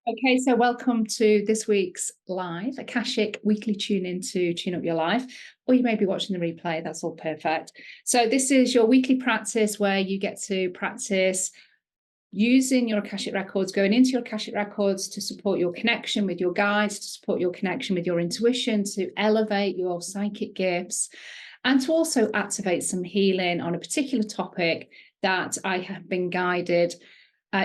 Okay, so welcome to this week's live Akashic weekly tune in to tune up your life, or you may be watching the replay. That's all perfect. So this is your weekly practice where you get to practice using your Akashic records, going into your Akashic records to support your connection with your guides, to support your connection with your intuition, to elevate your psychic gifts, and to also activate some healing on a particular topic that I have been guided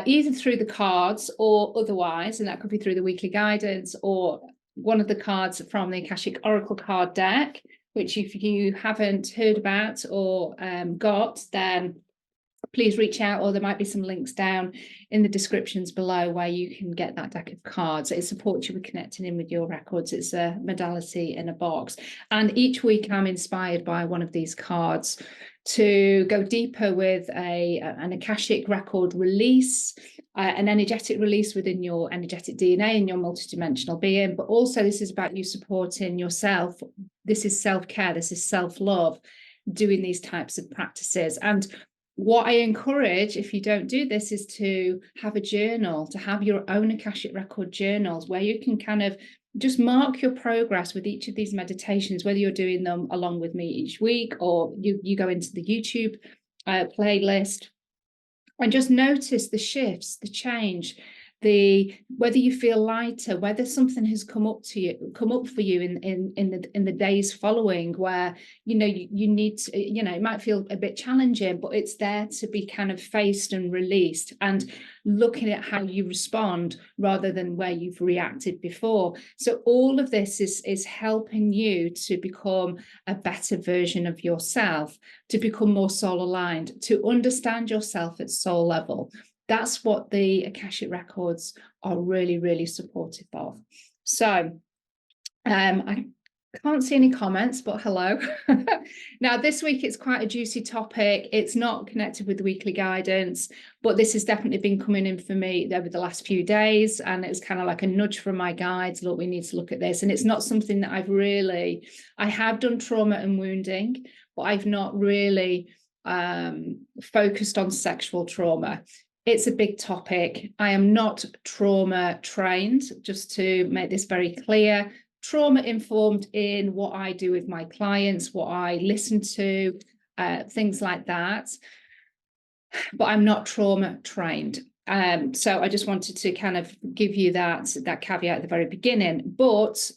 either through the cards or otherwise, and that could be through the weekly guidance or one of the cards from the Akashic Oracle card deck, which if you haven't heard about or got, then please reach out, or there might be some links down in the descriptions below where you can get that deck of cards. It supports you with connecting in with your records. It's a modality in a box. And each week I'm inspired by one of these cards to go deeper with an Akashic record release, an energetic release within your energetic DNA and your multidimensional being. But also this is about you supporting yourself. This is self-care. This is self-love, doing these types of practices. And what I encourage, if you don't do this, is to have a journal, to have your own Akashic record journals where you can kind of just mark your progress with each of these meditations, whether you're doing them along with me each week or you go into the YouTube playlist and just notice the shifts, the change, whether you feel lighter, whether something has come up for you in the days following, where you need to, it might feel a bit challenging, but it's there to be kind of faced and released, and looking at how you respond rather than where you've reacted before. So all of this is helping you to become a better version of yourself, to become more soul aligned, to understand yourself at soul level. That's what the Akashic records are really, really supportive of. So I can't see any comments, but hello. Now, this week, it's quite a juicy topic. It's not connected with the weekly guidance, but this has definitely been coming in for me over the last few days. And it's kind of like a nudge from my guides. Look, we need to look at this. And it's not something that I have done trauma and wounding, but I've not really focused on sexual trauma. It's a big topic. I am not trauma trained, just to make this very clear. Trauma informed in what I do with my clients, what I listen to, things like that. But I'm not trauma trained. So I just wanted to kind of give you that caveat at the very beginning. But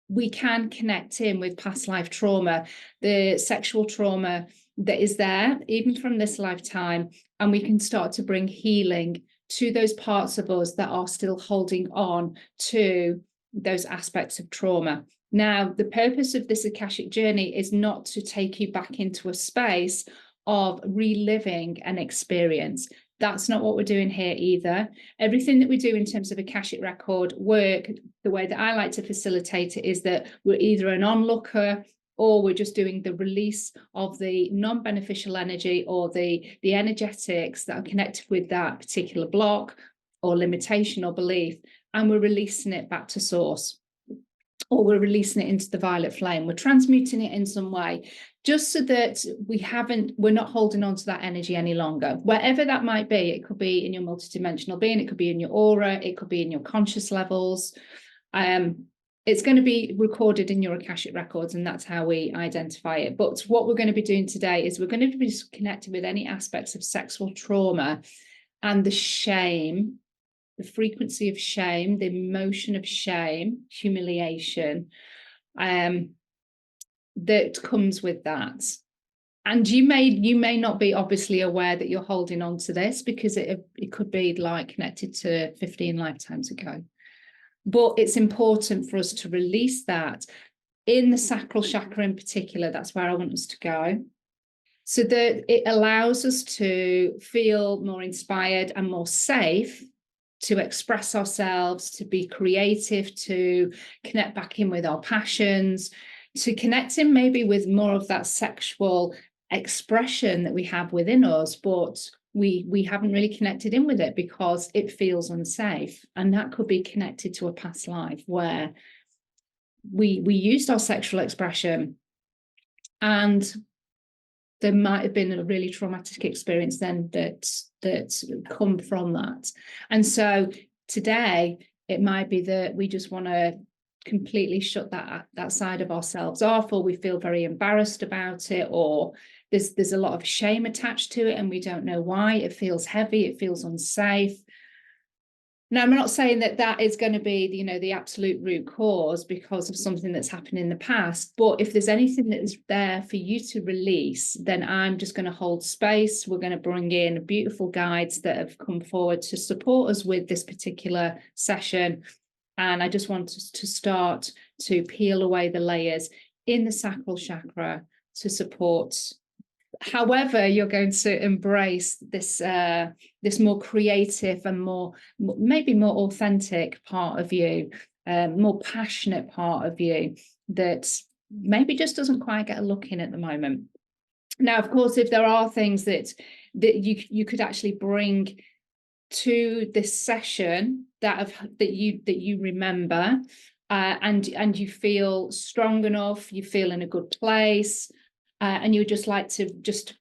we can connect in with past life trauma, the sexual trauma that is there, even from this lifetime, and we can start to bring healing to those parts of us that are still holding on to those aspects of trauma. Now, the purpose of this Akashic journey is not to take you back into a space of reliving an experience. That's not what we're doing here either. Everything that we do in terms of Akashic record work, the way that I like to facilitate it is that we're either an onlooker, or we're just doing the release of the non-beneficial energy or the energetics that are connected with that particular block or limitation or belief, and we're releasing it back to source, or we're releasing it into the violet flame. We're transmuting it in some way, just so that we're not holding on to that energy any longer, wherever that might be. It could be in your multidimensional being, it could be in your aura, it could be in your conscious levels. It's going to be recorded in your Akashic records, and that's how we identify it. But what we're going to be doing today is we're going to be connected with any aspects of sexual trauma and the shame, the frequency of shame, the emotion of shame, humiliation, that comes with that. And you may not be obviously aware that you're holding on to this, because it could be like connected to 15 lifetimes ago. But it's important for us to release that in the Sacral Chakra in particular. That's where I want us to go, so that it allows us to feel more inspired and more safe to express ourselves, to be creative, to connect back in with our passions, to connect in maybe with more of that sexual expression that we have within us, but we haven't really connected in with it because it feels unsafe. And that could be connected to a past life where we used our sexual expression, and there might have been a really traumatic experience then that come from that. And so today It might be that we just want to completely shut that side of ourselves off, or we feel very embarrassed about it, or there's a lot of shame attached to it and we don't know why. It feels heavy, it feels unsafe. Now, I'm not saying that that is going to be, you know, the absolute root cause because of something that's happened in the past. But if there's anything that is there for you to release, then I'm just going to hold space. We're going to bring in beautiful guides that have come forward to support us with this particular session. And I just want to start to peel away the layers in the sacral chakra to support however you're going to embrace this this more creative and maybe more authentic part of you, more passionate part of you that maybe just doesn't quite get a look in at the moment. Now, of course, if there are things that you could actually bring to this session that you remember, and you feel strong enough, you feel in a good place, and you would just like to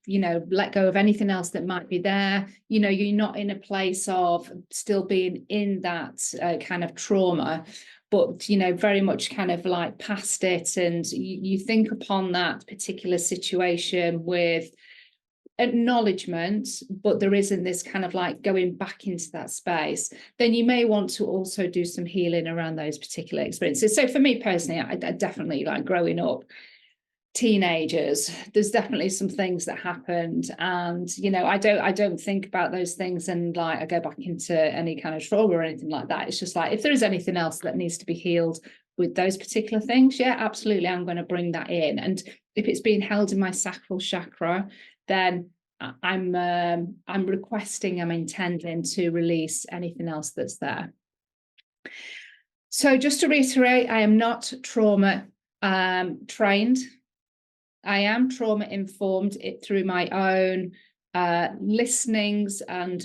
you know, let go of anything else that might be there. You know, you're not in a place of still being in that kind of trauma, but, you know, very much kind of like past it. And you think upon that particular situation with acknowledgement, but there isn't this kind of like going back into that space, then you may want to also do some healing around those particular experiences. So for me personally, I definitely, like growing up, teenagers, there's definitely some things that happened, and you know, I don't think about those things and like I go back into any kind of trauma or anything like that. It's just like, if there is anything else that needs to be healed with those particular things, yeah, absolutely, I'm going to bring that in. And if it's being held in my sacral chakra, then I'm requesting, I'm intending to release anything else that's there. So just to reiterate, I am not trauma trained. I am trauma informed through my own listenings and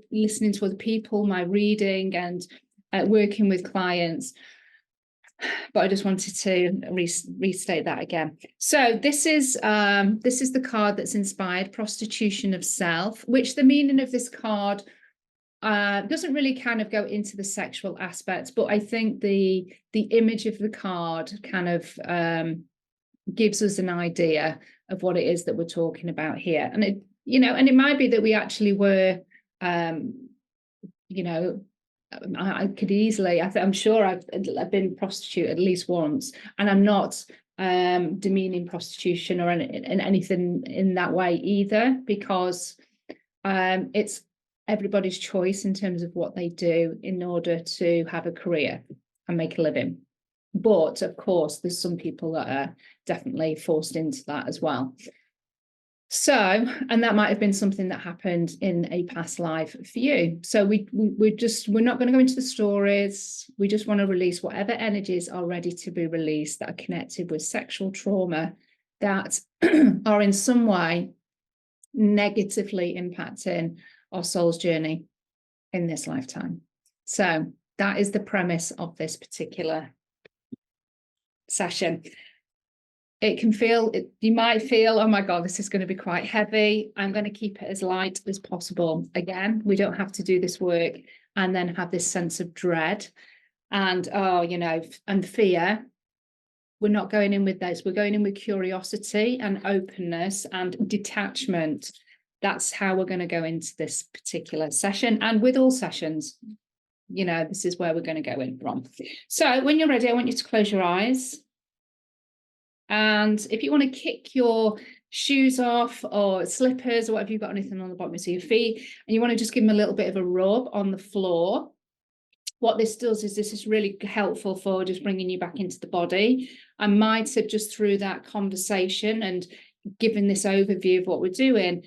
listening to other people, my reading and working with clients. But I just wanted to restate that again. So this is the card that's inspired, Prostitution of Self, which the meaning of this card doesn't really kind of go into the sexual aspects, but I think the image of the card kind of gives us an idea of what it is that we're talking about here. And it, you know, and it might be that we actually were, you know, I could easily, I'm sure I've been a prostitute at least once, and I'm not demeaning prostitution or anything in that way either, because it's everybody's choice in terms of what they do in order to have a career and make a living. But of course, there's some people that are definitely forced into that as well. So, and that might have been something that happened in a past life for you. So we're not going to go into the stories. We just want to release whatever energies are ready to be released that are connected with sexual trauma that are in some way negatively impacting our soul's journey in this lifetime. So that is the premise of this particular session. It can feel, you might feel, oh my God, this is going to be quite heavy. I'm going to keep it as light as possible. Again, we don't have to do this work and then have this sense of dread and, oh, you know, and fear. We're not going in with those. We're going in with curiosity and openness and detachment. That's how we're going to go into this particular session, and with all sessions. You know, this is where we're going to go in from. So when you're ready, I want you to close your eyes. And if you want to kick your shoes off or slippers or whatever, you've got anything on the bottom of your feet, and you want to just give them a little bit of a rub on the floor. What this does is this is really helpful for just bringing you back into the body. I might have just through that conversation and given this overview of what we're doing,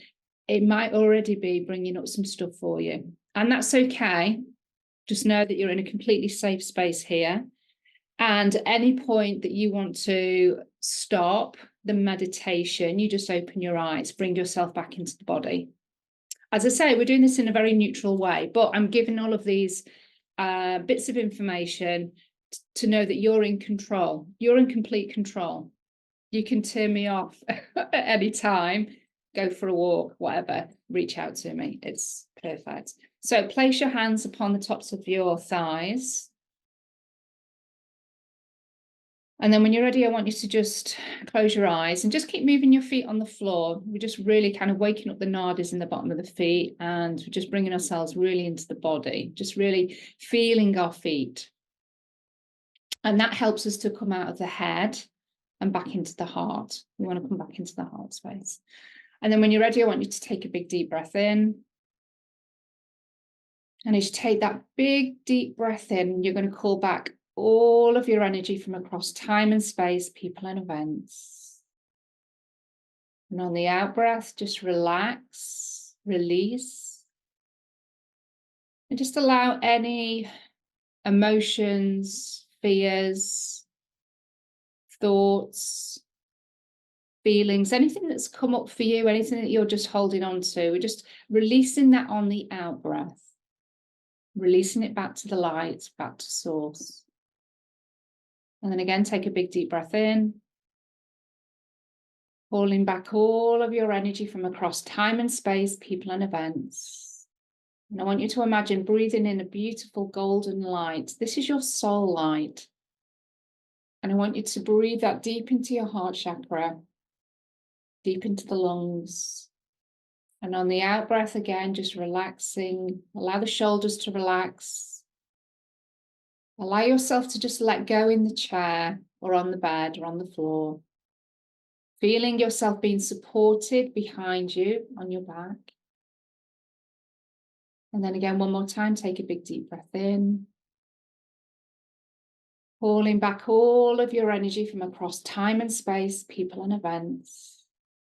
it might already be bringing up some stuff for you. And that's okay. Just know that you're in a completely safe space here. And at any point that you want to stop the meditation, you just open your eyes, bring yourself back into the body. As I say, we're doing this in a very neutral way, but I'm giving all of these bits of information to know that you're in control. You're in complete control. You can turn me off at any time, go for a walk, whatever, reach out to me. It's perfect. So place your hands upon the tops of your thighs. And then when you're ready, I want you to just close your eyes and just keep moving your feet on the floor. We're just really kind of waking up the nadis in the bottom of the feet, and we're just bringing ourselves really into the body, just really feeling our feet. And that helps us to come out of the head and back into the heart. We want to come back into the heart space. And then when you're ready, I want you to take a big deep breath in. And as you take that big deep breath in, you're going to call back all of your energy from across time and space, people and events. And on the out breath, just relax, release, and just allow any emotions, fears, thoughts, feelings, anything that's come up for you, anything that you're just holding on to, we're just releasing that on the out breath, releasing it back to the light, back to source. And then again, take a big deep breath in, calling back all of your energy from across time and space, people and events. And I want you to imagine breathing in a beautiful golden light. This is your soul light. And I want you to breathe that deep into your heart chakra, deep into the lungs. And on the out breath again, just relaxing, allow the shoulders to relax. Allow yourself to just let go in the chair or on the bed or on the floor. Feeling yourself being supported behind you on your back. And then again, one more time, take a big deep breath in. Calling back all of your energy from across time and space, people and events.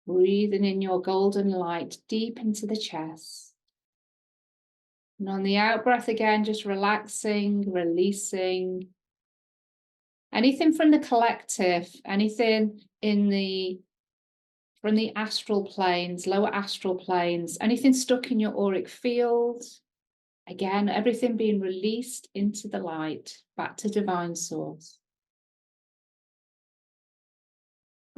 Breathing in your golden light deep into the chest. And on the out breath again, just relaxing, releasing. Anything from the collective, anything from the astral planes, lower astral planes, anything stuck in your auric field. Again, everything being released into the light, back to divine source.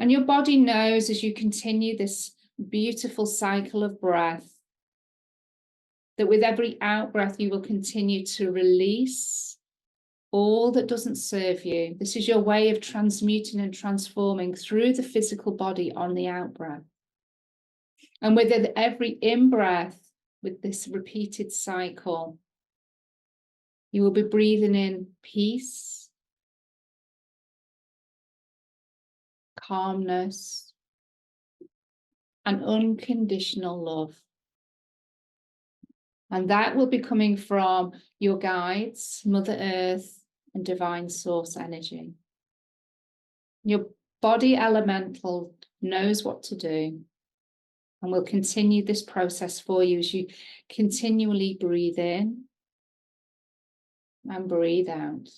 And your body knows as you continue this beautiful cycle of breath, that with every out breath, you will continue to release all that doesn't serve you. This is your way of transmuting and transforming through the physical body on the out breath. And with every in-breath, with this repeated cycle, you will be breathing in peace, calmness, and unconditional love. And that will be coming from your guides, Mother Earth, and divine source energy. Your body elemental knows what to do and will continue this process for you as you continually breathe in and breathe out.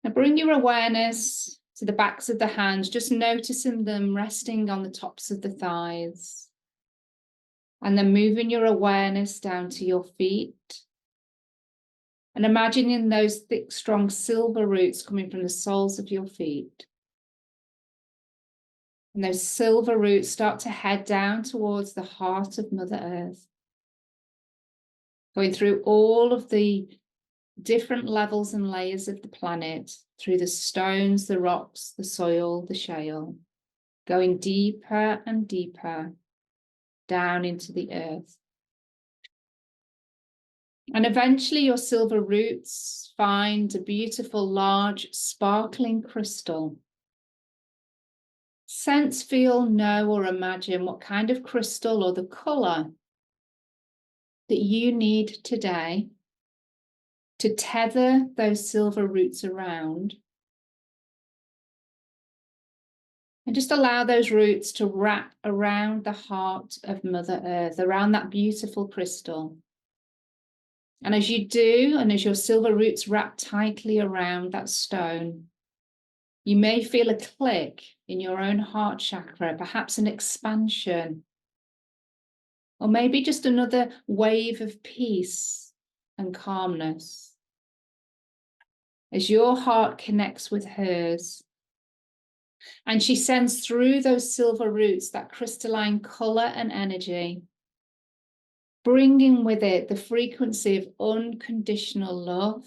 Now bring your awareness to the backs of the hands, just noticing them resting on the tops of the thighs. And then moving your awareness down to your feet. And imagining those thick, strong silver roots coming from the soles of your feet. And those silver roots start to head down towards the heart of Mother Earth. Going through all of the different levels and layers of the planet, through the stones, the rocks, the soil, the shale. Going deeper and deeper down into the earth. And eventually your silver roots find a beautiful, large, sparkling crystal. Sense, feel, know, or imagine what kind of crystal or the colour that you need today to tether those silver roots around. And just allow those roots to wrap around the heart of Mother Earth, around that beautiful crystal. And as you do, and as your silver roots wrap tightly around that stone, you may feel a click in your own heart chakra, perhaps an expansion, or maybe just another wave of peace and calmness. As your heart connects with hers, and she sends through those silver roots that crystalline colour and energy, bringing with it the frequency of unconditional love,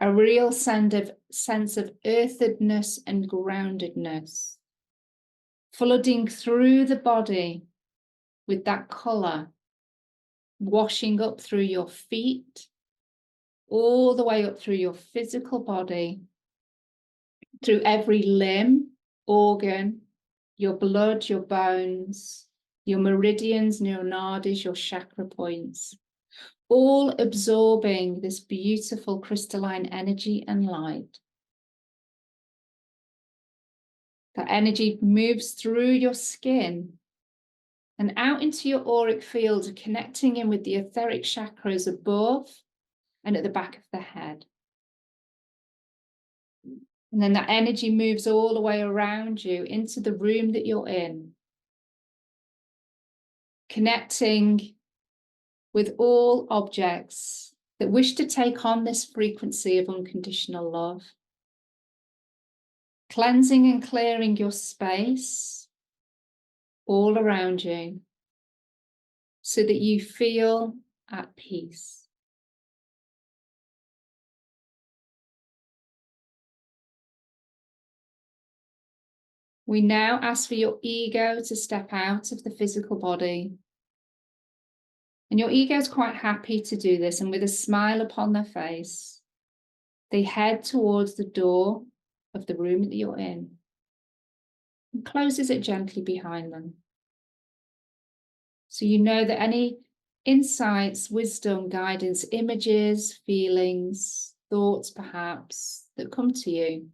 a real sense of earthedness and groundedness, flooding through the body with that colour, washing up through your feet, all the way up through your physical body, through every limb, organ, your blood, your bones, your meridians, your nadis, your chakra points, all absorbing this beautiful crystalline energy and light. That energy moves through your skin and out into your auric field, connecting in with the etheric chakras above and at the back of the head. And then that energy moves all the way around you into the room that you're in, connecting with all objects that wish to take on this frequency of unconditional love, cleansing and clearing your space all around you so that you feel at peace. We now ask for your ego to step out of the physical body. And your ego is quite happy to do this, and with a smile upon their face, they head towards the door of the room that you're in and closes it gently behind them. So you know that any insights, wisdom, guidance, images, feelings, thoughts perhaps that come to you,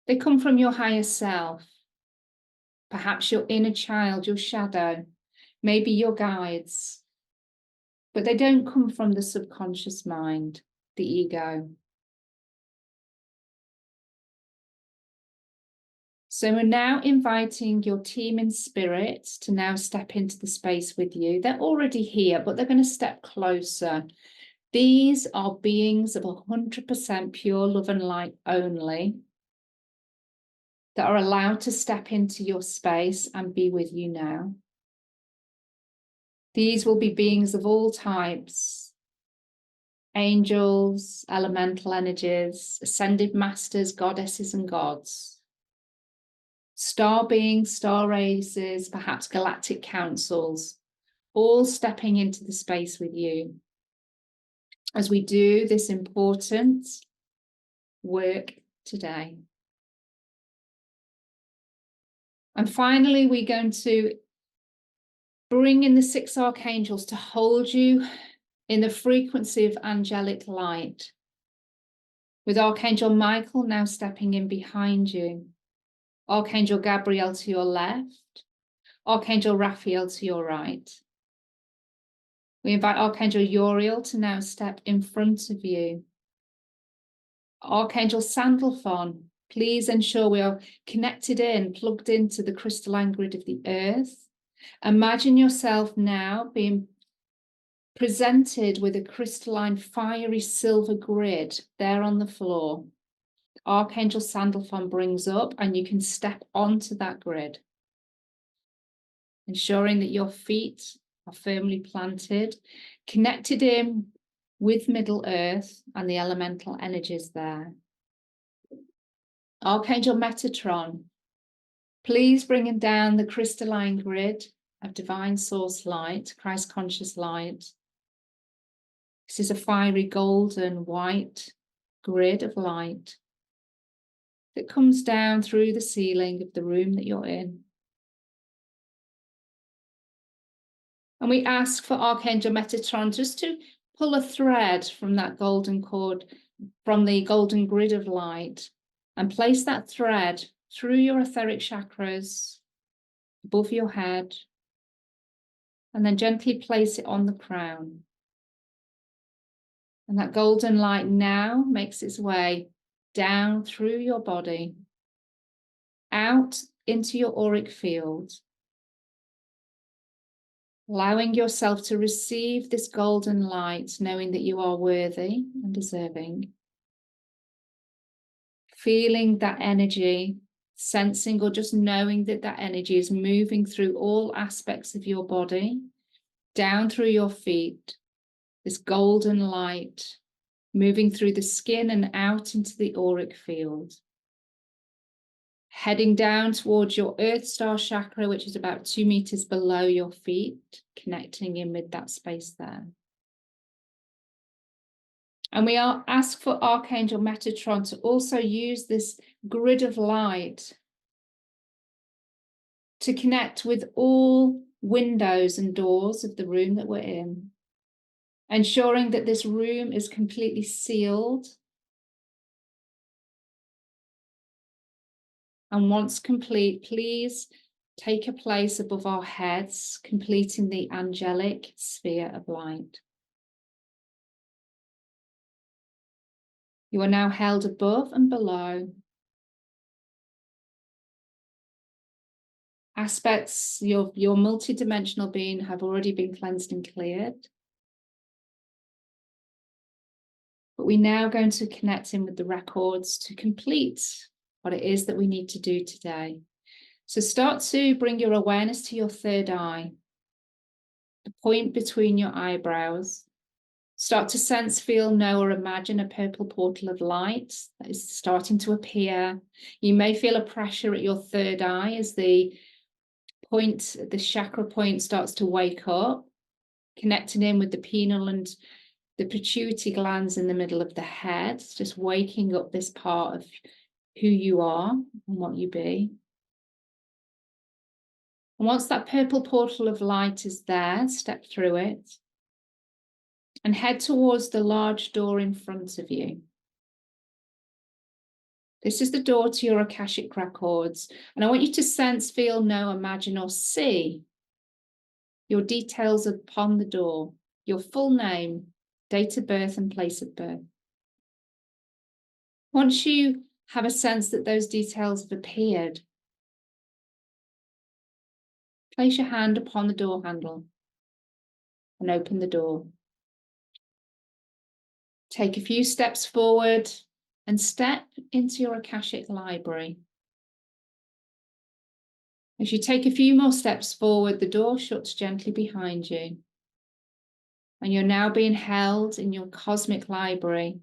they come from your higher self, perhaps your inner child, your shadow, maybe your guides, but they don't come from the subconscious mind, the ego. So we're now inviting your team in spirit to now step into the space with you. They're already here, but they're going to step closer. These are beings of 100% pure love and light only, that are allowed to step into your space and be with you now. These will be beings of all types, angels, elemental energies, ascended masters, goddesses and gods, star beings, star races, perhaps galactic councils, all stepping into the space with you as we do this important work today. And finally, we're going to bring in the 6 archangels to hold you in the frequency of angelic light, with Archangel Michael now stepping in behind you, Archangel Gabriel to your left, Archangel Raphael to your right. We invite Archangel Uriel to now step in front of you. Archangel Sandalphon, please ensure we are connected in, plugged into the crystalline grid of the earth. Imagine yourself now being presented with a crystalline, fiery silver grid there on the floor. Archangel Sandalphon brings up, and you can step onto that grid, ensuring that your feet are firmly planted, connected in with Middle Earth and the elemental energies there. Archangel Metatron, please bring down the crystalline grid of divine source light, Christ conscious light. This is a fiery golden white grid of light that comes down through the ceiling of the room that you're in. And we ask for Archangel Metatron just to pull a thread from that golden cord, from the golden grid of light, and place that thread through your etheric chakras, above your head, and then gently place it on the crown. And that golden light now makes its way down through your body, out into your auric field, allowing yourself to receive this golden light, knowing that you are worthy and deserving. Feeling that energy, sensing or just knowing that that energy is moving through all aspects of your body, down through your feet, this golden light moving through the skin and out into the auric field. Heading down towards your Earth Star chakra, which is about 2 meters below your feet, connecting in with that space there. And we are asked for Archangel Metatron to also use this grid of light to connect with all windows and doors of the room that we're in, ensuring that this room is completely sealed. And once complete, please take a place above our heads, completing the angelic sphere of light. You are now held above and below. Aspects of your multidimensional being have already been cleansed and cleared. But we're now going to connect in with the records to complete what it is that we need to do today. So start to bring your awareness to your third eye, the point between your eyebrows. Start to sense, feel, know, or imagine a purple portal of light that is starting to appear. You may feel a pressure at your third eye as the point, the chakra point starts to wake up, connecting in with the pineal and the pituitary glands in the middle of the head, just waking up this part of who you are and what you be. And once that purple portal of light is there, step through it and head towards the large door in front of you. This is the door to your Akashic Records. And I want you to sense, feel, know, imagine, or see your details upon the door, your full name, date of birth, and place of birth. Once you have a sense that those details have appeared, place your hand upon the door handle and open the door. Take a few steps forward and step into your Akashic library. As you take a few more steps forward, the door shuts gently behind you. And you're now being held in your cosmic library,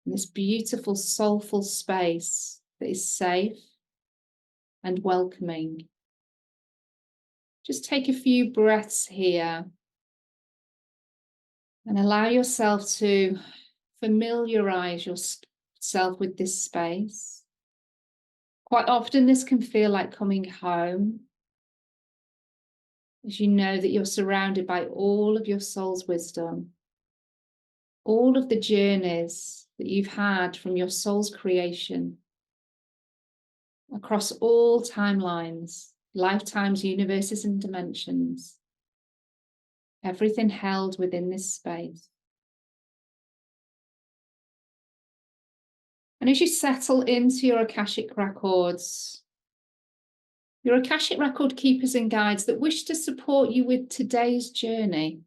in this beautiful, soulful space that is safe and welcoming. Just take a few breaths here and allow yourself to familiarize yourself with this space. Quite often this can feel like coming home, as you know that you're surrounded by all of your soul's wisdom, all of the journeys that you've had from your soul's creation across all timelines, lifetimes, universes, and dimensions. Everything held within this space. And as you settle into your Akashic records, your Akashic record keepers and guides that wish to support you with today's journey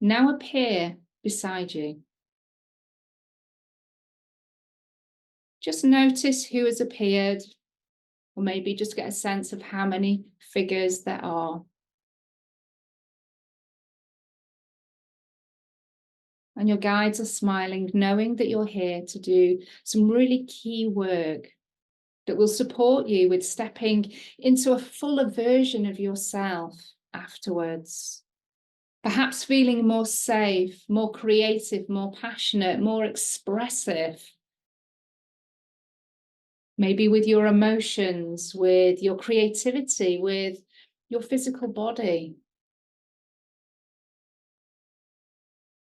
now appear beside you. Just notice who has appeared, or maybe just get a sense of how many figures there are. And your guides are smiling, knowing that you're here to do some really key work that will support you with stepping into a fuller version of yourself afterwards. Perhaps feeling more safe, more creative, more passionate, more expressive. Maybe with your emotions, with your creativity, with your physical body.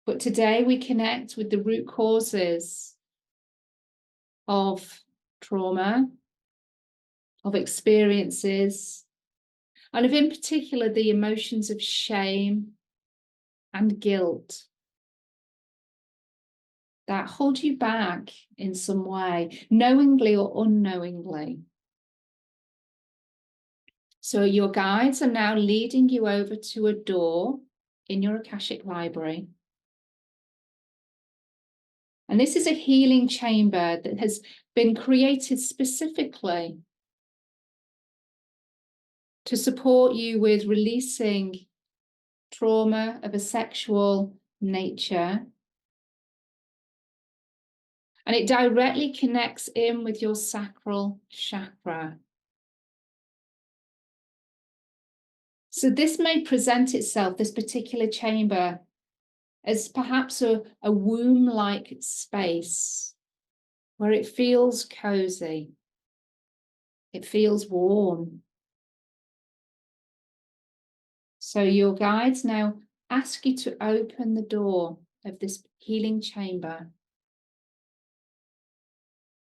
But today we connect with the root causes of trauma, of experiences, and of in particular the emotions of shame and guilt that hold you back in some way, knowingly or unknowingly. So your guides are now leading you over to a door in your Akashic library. And this is a healing chamber that has been created specifically to support you with releasing trauma of a sexual nature, And it directly connects in with your sacral chakra. So this may present itself, this particular chamber, as perhaps a womb-like space where it feels cozy, it feels warm. So your guides now ask you to open the door of this healing chamber.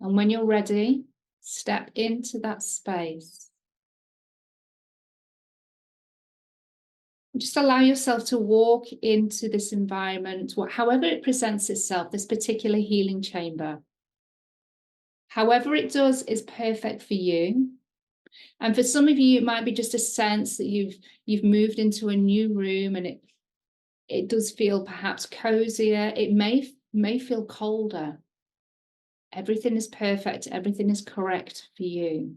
And when you're ready, step into that space. Just allow yourself to walk into this environment, however it presents itself, this particular healing chamber. However it does is perfect for you. And for some of you, it might be just a sense that you've moved into a new room and it does feel perhaps cozier. It may feel colder. Everything is perfect. Everything is correct for you.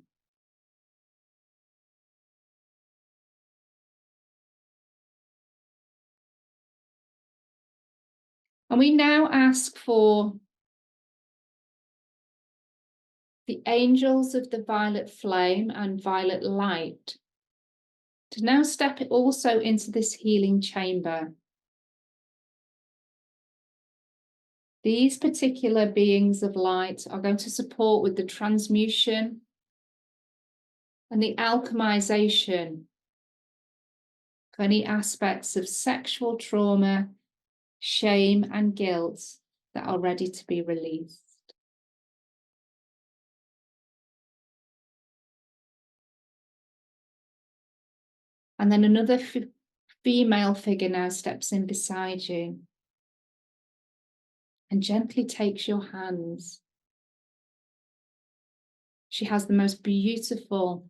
And we now ask for the angels of the violet flame and violet light to now step also into this healing chamber. These particular beings of light are going to support with the transmutation and the alchemization of any aspects of sexual trauma, shame, and guilt that are ready to be released. And then another female figure now steps in beside you and gently takes your hands. She has the most beautiful,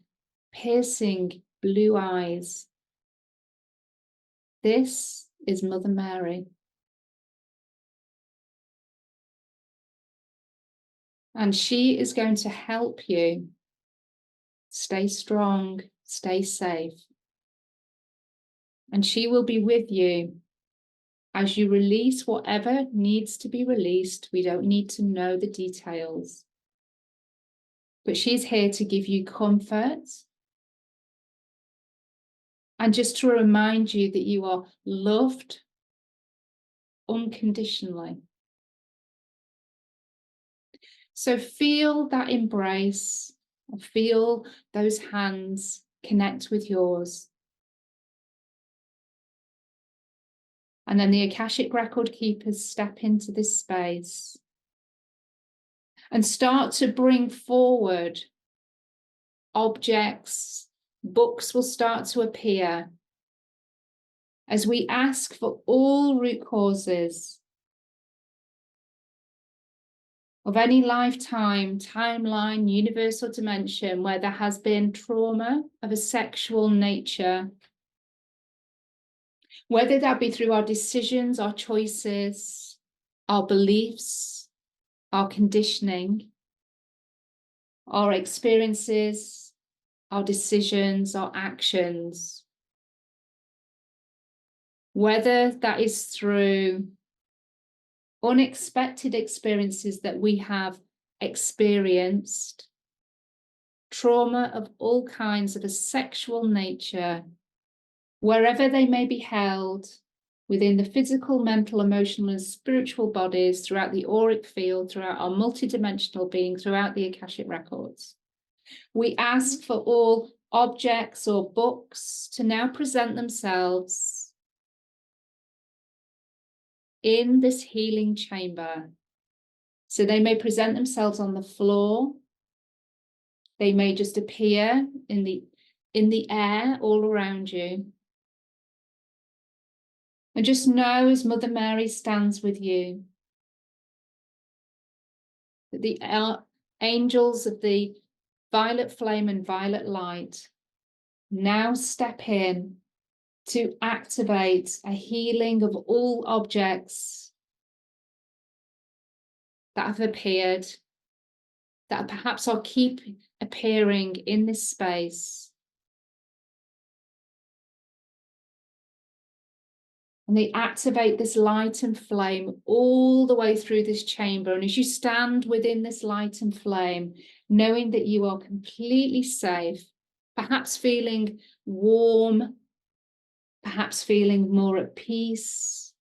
piercing blue eyes. This is Mother Mary. And she is going to help you stay strong, stay safe. And she will be with you as you release whatever needs to be released. We don't need to know the details. But she's here to give you comfort and just to remind you that you are loved unconditionally. So feel that embrace, feel those hands connect with yours. And then the Akashic Record Keepers step into this space and start to bring forward objects. Books will start to appear as we ask for all root causes of any lifetime, timeline, universal dimension where there has been trauma of a sexual nature, whether that be through our decisions, our choices, our beliefs, our conditioning, our experiences, our decisions, our actions, whether that is through unexpected experiences that we have experienced, trauma of all kinds of a sexual nature, wherever they may be held within the physical, mental, emotional, and spiritual bodies, throughout the auric field, throughout our multidimensional being, throughout the Akashic Records. We ask for all objects or books to now present themselves in this healing chamber. So they may present themselves on the floor. They may just appear in the air all around you. And just know, as Mother Mary stands with you, that the angels of the violet flame and violet light now step in to activate a healing of all objects that have appeared, that perhaps are keep appearing in this space. And they activate this light and flame all the way through this chamber. And as you stand within this light and flame, knowing that you are completely safe, perhaps feeling warm, perhaps feeling more at peace,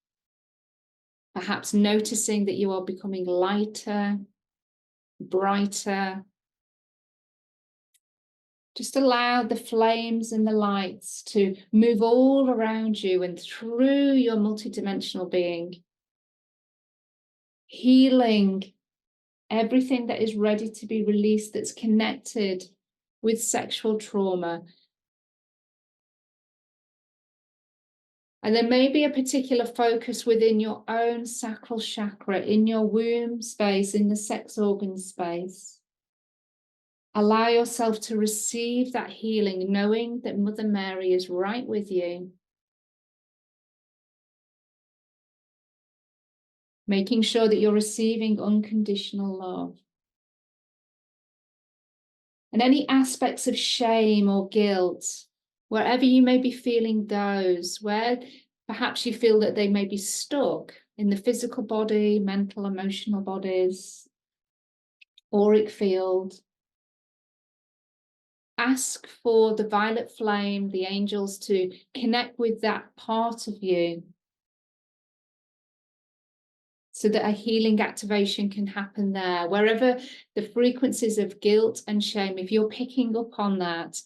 perhaps noticing that you are becoming lighter, brighter. Just allow the flames and the lights to move all around you and through your multidimensional being, healing everything that is ready to be released that's connected with sexual trauma. And there may be a particular focus within your own sacral chakra, in your womb space, in the sex organ space. Allow yourself to receive that healing, knowing that Mother Mary is right with you. Making sure that you're receiving unconditional love. And any aspects of shame or guilt, wherever you may be feeling those, where perhaps you feel that they may be stuck in the physical body, mental, emotional bodies, auric field. Ask for the violet flame, the angels, to connect with that part of you so that a healing activation can happen there. Wherever the frequencies of guilt and shame, if you're picking up on that,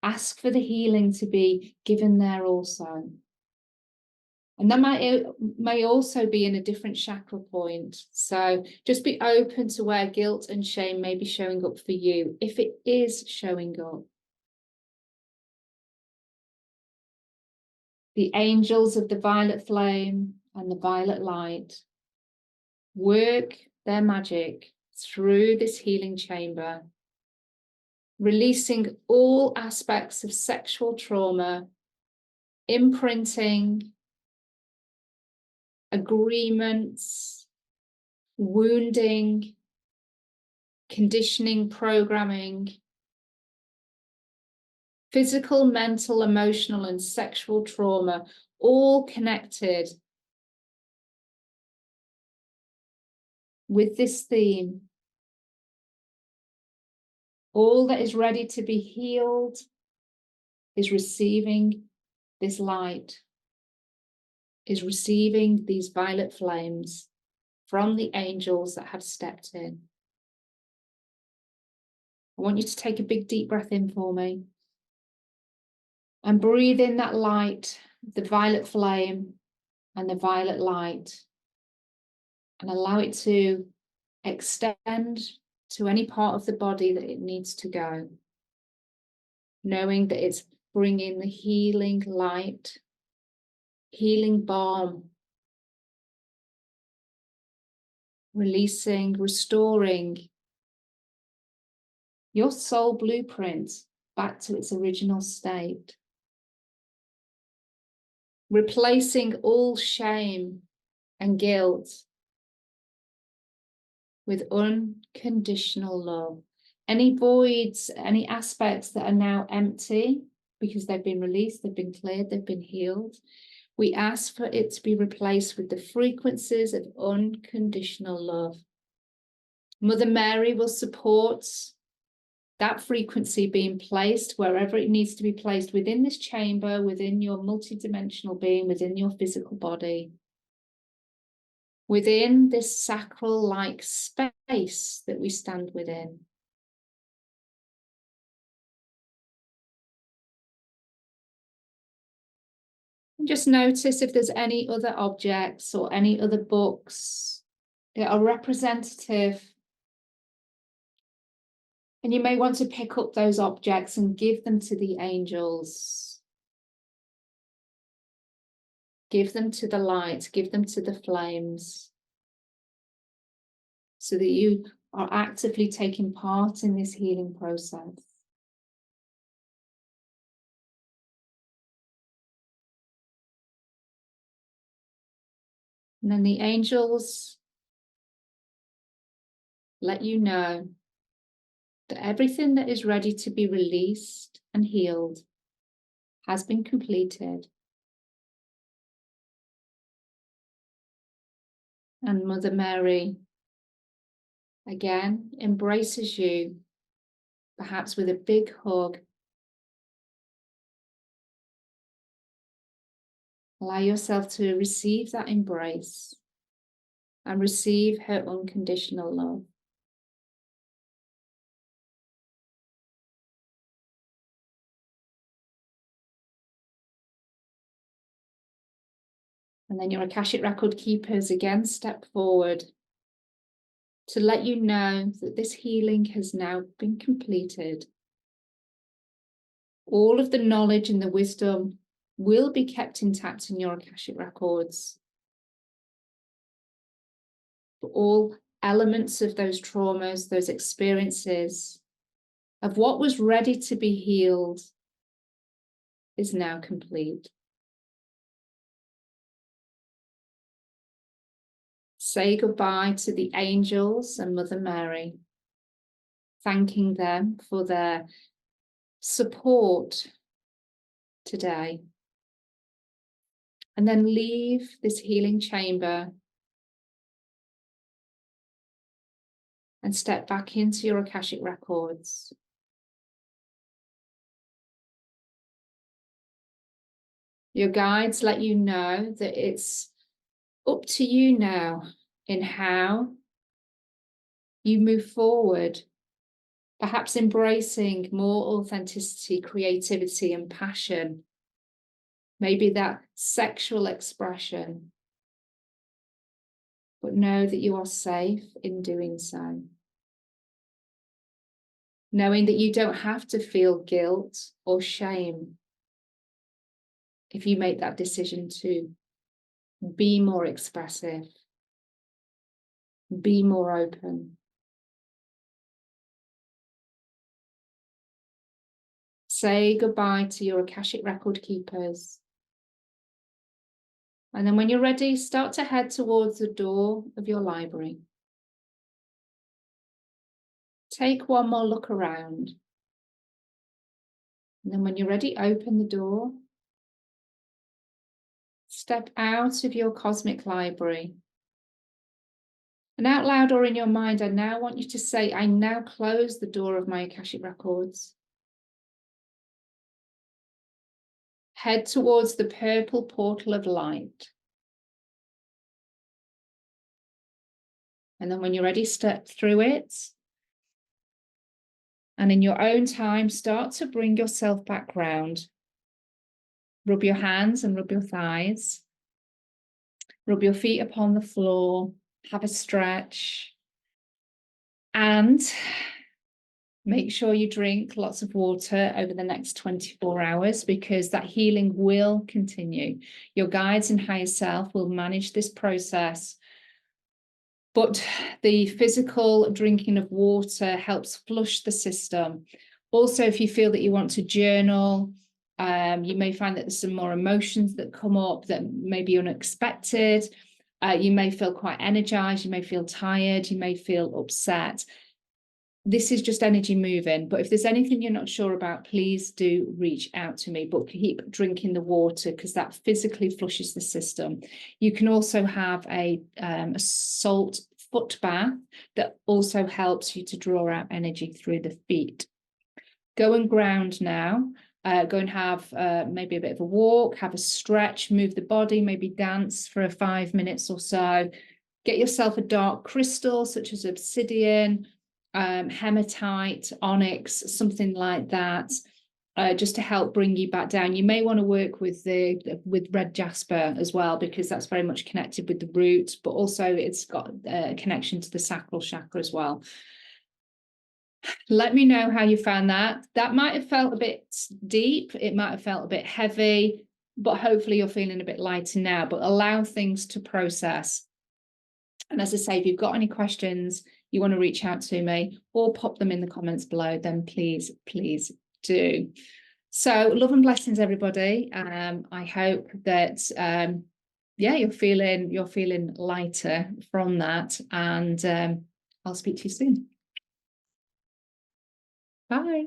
ask for the healing to be given there also. And that may also be in a different chakra point. So just be open to where guilt and shame may be showing up for you, if it is showing up. The angels of the violet flame and the violet light work their magic through this healing chamber, releasing all aspects of sexual trauma, imprinting, agreements, wounding, conditioning, programming, physical, mental, emotional, and sexual trauma, all connected with this theme. All that is ready to be healed is receiving this light, is receiving these violet flames from the angels that have stepped in. I want you to take a big deep breath in for me and breathe in that light, the violet flame and the violet light, and allow it to extend to any part of the body that it needs to go, knowing that it's bringing the healing light, healing balm, releasing, restoring your soul blueprint back to its original state, replacing all shame and guilt with unconditional love. Any voids, any aspects that are now empty because they've been released, they've been cleared, they've been healed, we ask for it to be replaced with the frequencies of unconditional love. Mother Mary will support that frequency being placed wherever it needs to be placed within this chamber, within your multidimensional being, within your physical body, within this sacral-like space that we stand within. And just notice if there's any other objects or any other books that are representative. And you may want to pick up those objects and give them to the angels. Give them to the light, give them to the flames, so that you are actively taking part in this healing process. And then the angels let you know that everything that is ready to be released and healed has been completed. And Mother Mary again embraces you, perhaps with a big hug. Allow yourself to receive that embrace and receive her unconditional love. And then your Akashic Record keepers again step forward to let you know that this healing has now been completed. All of the knowledge and the wisdom will be kept intact in your Akashic Records. But all elements of those traumas, those experiences, of what was ready to be healed is now complete. Say goodbye to the angels and Mother Mary, thanking them for their support today. And then leave this healing chamber and step back into your Akashic Records. Your guides let you know that it's up to you now in how you move forward, perhaps embracing more authenticity, creativity, and passion. Maybe that sexual expression. But know that you are safe in doing so. Knowing that you don't have to feel guilt or shame if you make that decision to be more expressive, be more open. Say goodbye to your Akashic Record keepers. And then when you're ready, start to head towards the door of your library. Take one more look around. And then when you're ready, open the door. Step out of your cosmic library. And out loud or in your mind, I now want you to say, I now close the door of my Akashic Records. Head towards the purple portal of light. And then when you're ready, step through it. And in your own time, start to bring yourself back round. Rub your hands and rub your thighs. Rub your feet upon the floor. Have a stretch. And make sure you drink lots of water over the next 24 hours because that healing will continue. Your guides and higher self will manage this process. But the physical drinking of water helps flush the system. Also, if you feel that you want to journal, you may find that there's some more emotions that come up that may be unexpected. You may feel quite energized. You may feel tired. You may feel upset. This is just energy moving. But if there's anything you're not sure about, please do reach out to me. But keep drinking the water because that physically flushes the system. You can also have a salt foot bath that also helps you to draw out energy through the feet. Go and ground now. Go and have maybe a bit of a walk, have a stretch, move the body, maybe dance for 5 minutes or so. Get yourself a dark crystal such as obsidian, hematite, onyx, something like that, just to help bring you back down. You may want to work with red jasper as well, because that's very much connected with the root, but also it's got a connection to the sacral chakra as well. Let me know how you found that. That might have felt a bit deep. It might have felt a bit heavy, but hopefully you're feeling a bit lighter now. But allow things to process. And as I say, if you've got any questions, you want to reach out to me or pop them in the comments below, then please do. So love and blessings, everybody. I hope that you're feeling lighter from that, and I'll speak to you soon. Bye.